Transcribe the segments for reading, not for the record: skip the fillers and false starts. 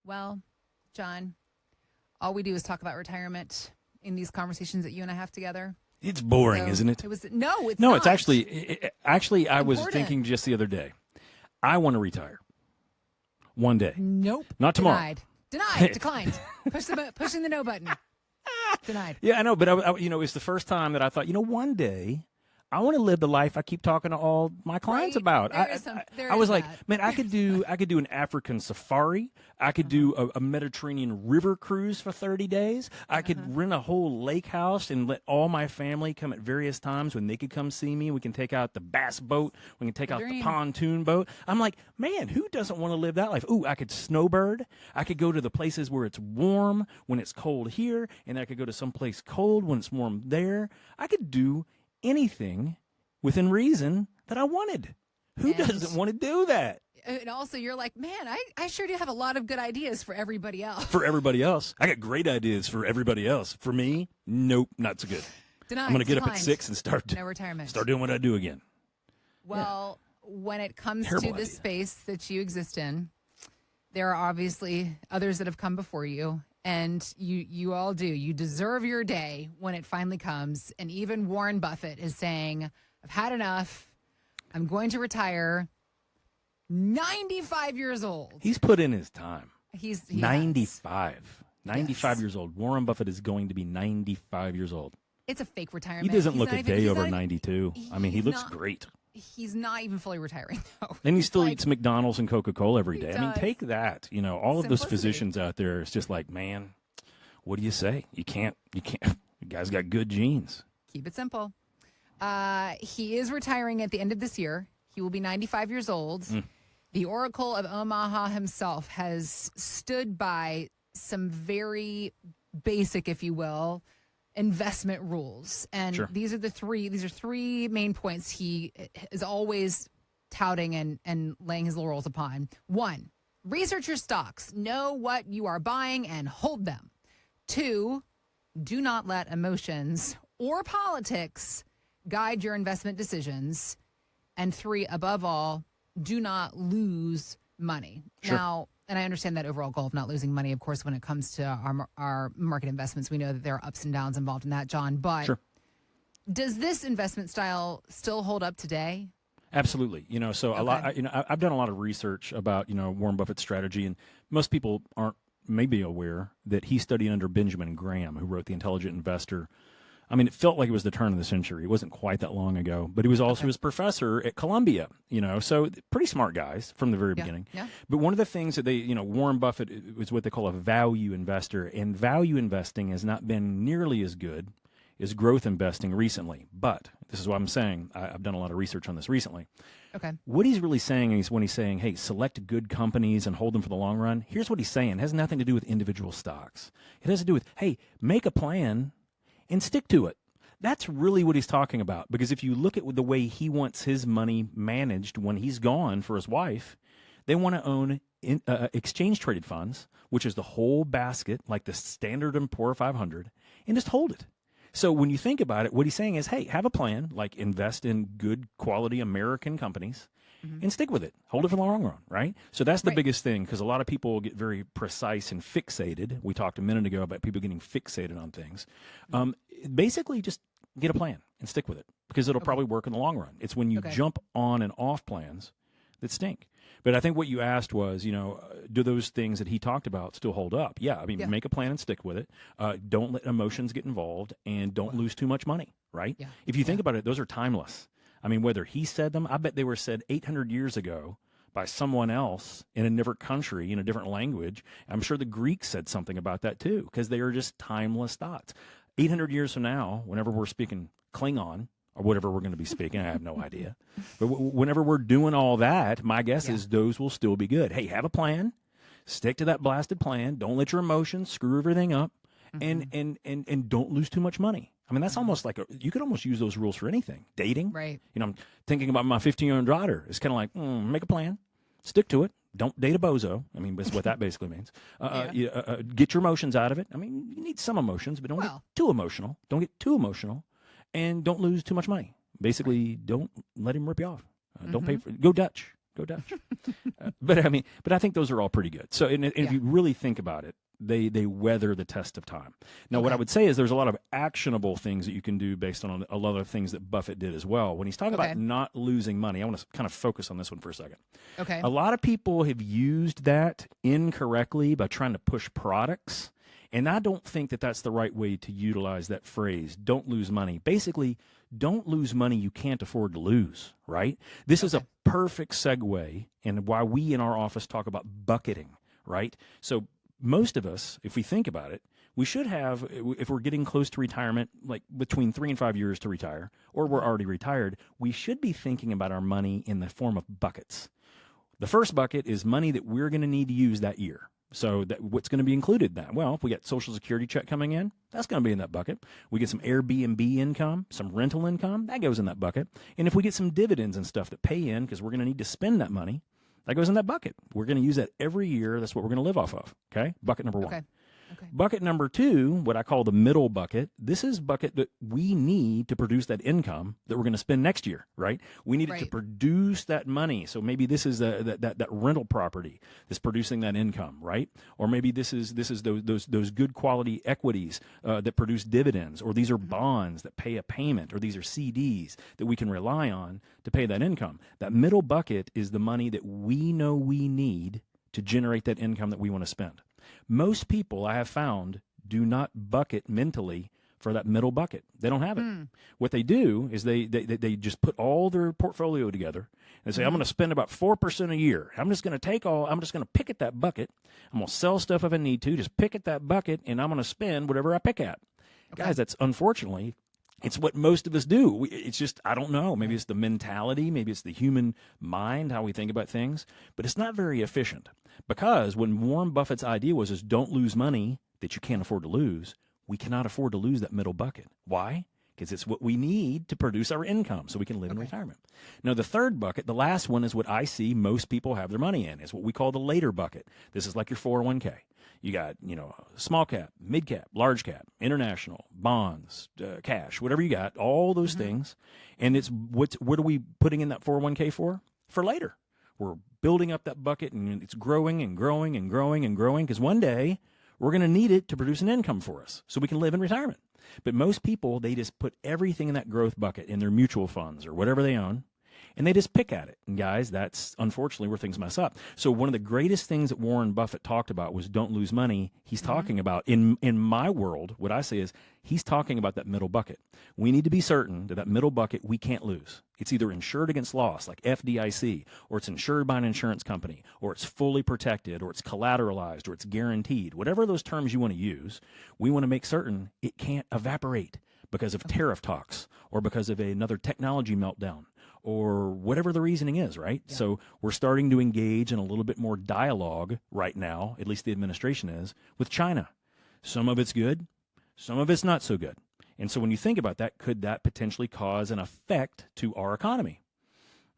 Well, John, all we do is talk about retirement in these conversations that you and I have together. It's boring, So isn't it? No, it's No, not. it's actually, I was Important. thinking just the other day, I want to retire one day. Nope. Not tomorrow. Denied. Declined. Pushing the no button. Denied. Yeah, I know, but it's the first time that I thought, one day I want to live the life I keep talking to all my clients Right. about. There I was is like, that. man, I could do an African safari. I could do a Mediterranean river cruise for 30 days. I could rent a whole lake house and let all my family come at various times when they could come see me. We can take out the bass boat. We can take out the dream. pontoon boat. I'm like, man, who doesn't want to live that life? Ooh, I could snowbird. I could go to the places where it's warm when it's cold here, and I could go to some place cold when it's warm there. I could do anything within reason that I wanted. Who doesn't want to do that? And also, you're like, man, I sure do have a lot of good ideas for everybody else. For everybody else. I got great ideas for everybody else. For me, nope, not so good. Denied. I'm going to get up at Declined. 6 and start doing what I do again. Well, when it comes Terrible to this idea. space that you exist in, there are obviously others that have come before you, and you all do. You deserve your day when it finally comes. And even Warren Buffett is saying, I've had enough. I'm going to retire. 95 years old. He's put in his time. He 95. has. 95 Yes. years old. Warren Buffett is going to be 95 years old. It's a fake retirement. He doesn't He's look not a even- day he's over not even- 92. I mean, he he's looks not- great. He's not even fully retiring, though. And he still Like, eats McDonald's and Coca-Cola every He day. I mean, does. take that. All of those Simplicity. physicians out there, it's just like, man, what do you say? You can't. The guy's got good genes. Keep it simple. He is retiring at the end of this year. He will be 95 years old. The Oracle of Omaha himself has stood by some very basic, if you will, investment rules. And Sure. these are three main points he is always touting and laying his laurels upon. 1, research your stocks. Know what you are buying and hold them. 2, do not let emotions or politics guide your investment decisions. And 3, above all, do not lose money. Sure. Now, and I understand that overall goal of not losing money, of course, when it comes to our market investments. We know that there are ups and downs involved in that, John. But Sure. does this investment style still hold up today? Absolutely. So a lot. I've done a lot of research about Warren Buffett's strategy, and most people aren't maybe aware that he studied under Benjamin Graham, who wrote The Intelligent Investor. I mean, it felt like it was the turn of the century. It wasn't quite that long ago, but he was also his professor at Columbia, so pretty smart guys from the very beginning. Yeah. But one of the things that Warren Buffett is what they call a value investor, and value investing has not been nearly as good as growth investing recently. But this is what I'm saying. I've done a lot of research on this recently. Okay. What he's really saying is when he's saying, hey, select good companies and hold them for the long run, here's what he's saying. It has nothing to do with individual stocks. It has to do with, hey, make a plan and stick to it. That's really what he's talking about. Because if you look at the way he wants his money managed when he's gone for his wife, they want to own exchange-traded funds, which is the whole basket, like the Standard & Poor 500, and just hold it. So when you think about it, what he's saying is, hey, have a plan, like invest in good quality American companies, and stick with it. Hold it for the long run, right? So that's the biggest thing, because a lot of people get very precise and fixated. We talked a minute ago about people getting fixated on things. Basically, just get a plan and stick with it, because it'll probably work in the long run. It's when you jump on and off plans that stink. But I think what you asked was, do those things that he talked about still hold up? Yeah, I mean, make a plan and stick with it. Don't let emotions get involved, and don't lose too much money, right? Yeah. If you think about it, those are timeless. I mean, whether he said them, I bet they were said 800 years ago by someone else in a different country, in a different language. I'm sure the Greeks said something about that too, because they are just timeless thoughts. 800 years from now, whenever we're speaking Klingon, or whatever we're going to be speaking, I have no idea. But whenever we're doing all that, my guess is those will still be good. Hey, have a plan. Stick to that blasted plan. Don't let your emotions screw everything up. And don't lose too much money. I mean, that's almost like you could almost use those rules for anything. Dating. Right. I'm thinking about my 15-year-old daughter. It's kind of like, make a plan. Stick to it. Don't date a bozo. I mean, that's what that basically means. Get your emotions out of it. I mean, you need some emotions, but don't get too emotional. Don't get too emotional. And don't lose too much money. Basically, don't let him rip you off. Don't pay for. Go Dutch. Go Dutch. But I think those are all pretty good. So, and if you really think about it, they weather the test of time. Now, what I would say is there's a lot of actionable things that you can do based on a lot of things that Buffett did as well. When he's talking about not losing money, I want to kind of focus on this one for a second. Okay. A lot of people have used that incorrectly by trying to push products. And I don't think that that's the right way to utilize that phrase, don't lose money. Basically, don't lose money you can't afford to lose, right? This is a perfect segue in why we in our office talk about bucketing, right? So most of us, if we think about it, we should have, if we're getting close to retirement, like between 3 and 5 years to retire, or we're already retired, we should be thinking about our money in the form of buckets. The first bucket is money that we're going to need to use that year. So what's going to be included in that? Well, if we got Social Security check coming in, that's going to be in that bucket. We get some Airbnb income, some rental income, that goes in that bucket. And if we get some dividends and stuff that pay in because we're going to need to spend that money, that goes in that bucket. We're going to use that every year. That's what we're going to live off of. Okay? Bucket number one. Okay. Bucket number two, what I call the middle bucket, this is bucket that we need to produce that income that we're going to spend next year, right? We need it to produce that money. So maybe this is that rental property that's producing that income, right? Or maybe this is those good quality equities that produce dividends, or these are bonds that pay a payment, or these are CDs that we can rely on to pay that income. That middle bucket is the money that we know we need to generate that income that we want to spend. Most people I have found do not bucket mentally for that middle bucket. They don't have it. What they do is they just put all their portfolio together and say, I'm going to spend about 4% a year. I'm just going to pick at that bucket. I'm going to sell stuff if I need to, just pick at that bucket, and I'm going to spend whatever I pick at. Guys, that's unfortunately, it's what most of us do. It's just, I don't know. Maybe it's the mentality. Maybe it's the human mind, how we think about things. But it's not very efficient. Because when Warren Buffett's idea was don't lose money that you can't afford to lose, we cannot afford to lose that middle bucket. Why? Because it's what we need to produce our income so we can live in retirement. Now, the third bucket, the last one, is what I see most people have their money in. It's what we call the later bucket. This is like your 401k. You got, small cap, mid cap, large cap, international, bonds, cash, whatever you got, all those things. And it's what are we putting in that 401k for? For later. We're building up that bucket, and it's growing and growing and growing and growing, because one day we're going to need it to produce an income for us so we can live in retirement. But most people, they just put everything in that growth bucket in their mutual funds or whatever they own, and they just pick at it. And guys, that's unfortunately where things mess up. So one of the greatest things that Warren Buffett talked about was don't lose money. He's talking about, in my world, what I say is he's talking about that middle bucket. We need to be certain that middle bucket we can't lose. It's either insured against loss, like FDIC, or it's insured by an insurance company, or it's fully protected, or it's collateralized, or it's guaranteed. Whatever those terms you want to use, we want to make certain it can't evaporate because of tariff talks or because of another technology meltdown, or whatever the reasoning is, right? Yeah. So we're starting to engage in a little bit more dialogue right now, at least the administration is, with China. Some of it's good, some of it's not so good. And so when you think about that, could that potentially cause an effect to our economy?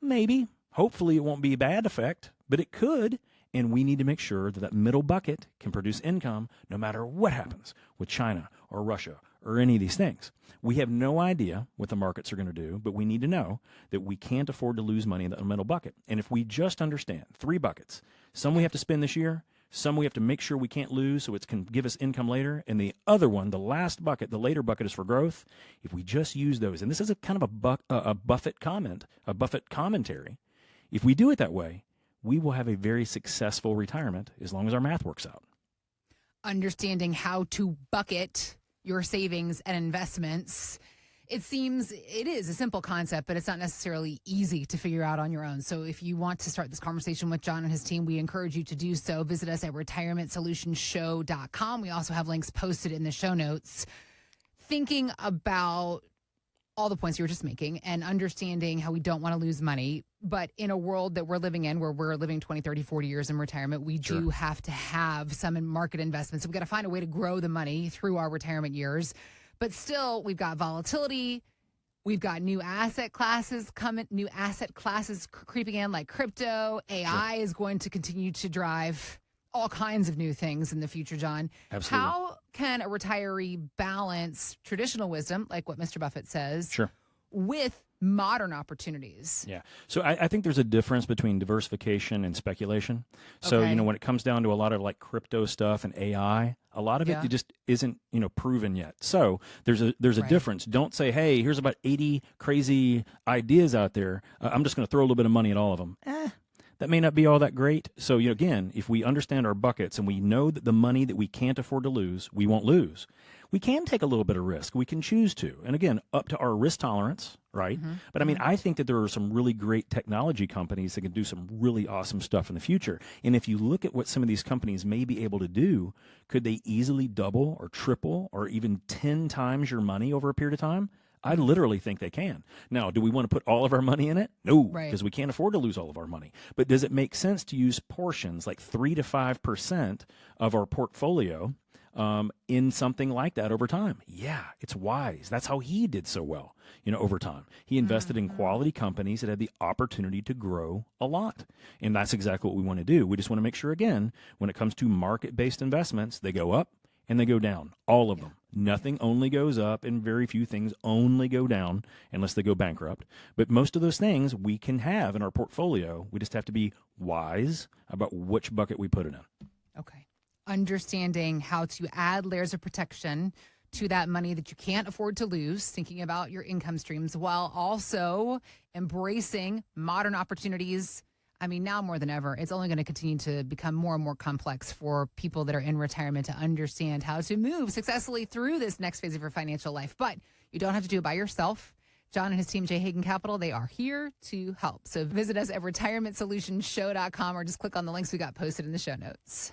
Maybe. Hopefully it won't be a bad effect, but it could. And we need to make sure that middle bucket can produce income no matter what happens with China or Russia or any of these things. We have no idea what the markets are going to do, but we need to know that we can't afford to lose money in the middle bucket. And if we just understand 3 buckets, some we have to spend this year, some we have to make sure we can't lose so it can give us income later, and the other one, the last bucket, the later bucket, is for growth. If we just use those, and this is a kind of a Buffett comment, a Buffett commentary, if we do it that way, we will have a very successful retirement as long as our math works out. Understanding how to bucket your savings and investments, it seems it is a simple concept, but it's not necessarily easy to figure out on your own. So if you want to start this conversation with John and his team, we encourage you to do so. Visit us at retirementsolutionshow.com. We also have links posted in the show notes. Thinking about all the points you were just making and understanding how we don't want to lose money, but in a world that we're living in where we're living 20, 30, 40 years in retirement, we do have to have some market investments. So we've got to find a way to grow the money through our retirement years. But still, we've got volatility. We've got new asset classes creeping in, like crypto. AI is going to continue to drive all kinds of new things in the future, John. Absolutely. How can a retiree balance traditional wisdom, like what Mr. Buffett says, with modern opportunities. Yeah. So I think there's a difference between diversification and speculation. So, Okay. when it comes down to a lot of like crypto stuff and AI, a lot of Yeah. it just isn't, proven yet. So there's a Right. difference. Don't say, hey, here's about 80 crazy ideas out there. I'm just going to throw a little bit of money at all of them. That may not be all that great. So, again, if we understand our buckets and we know that the money that we can't afford to lose, we won't lose. We can take a little bit of risk. We can choose to. And again, up to our risk tolerance, right? But I think that there are some really great technology companies that can do some really awesome stuff in the future. And if you look at what some of these companies may be able to do, could they easily double or triple or even 10 times your money over a period of time? I literally think they can. Now, do we want to put all of our money in it? No, Right. because we can't afford to lose all of our money. But does it make sense to use portions, like 3 to 5% of our portfolio, in something like that over time? Yeah, it's wise. That's how he did so well, over time. He invested in quality companies that had the opportunity to grow a lot. And that's exactly what we want to do. We just want to make sure, again, when it comes to market-based investments, they go up and they go down, all of them. Nothing only goes up, and very few things only go down unless they go bankrupt. But most of those things we can have in our portfolio. We just have to be wise about which bucket we put it in. Okay. Understanding how to add layers of protection to that money that you can't afford to lose, thinking about your income streams while also embracing modern opportunities. I mean, now more than ever, it's only going to continue to become more and more complex for people that are in retirement to understand how to move successfully through this next phase of your financial life. But you don't have to do it by yourself. John and his team, J. Hagan Capital, they are here to help. So visit us at retirementsolutionshow.com or just click on the links we got posted in the show notes.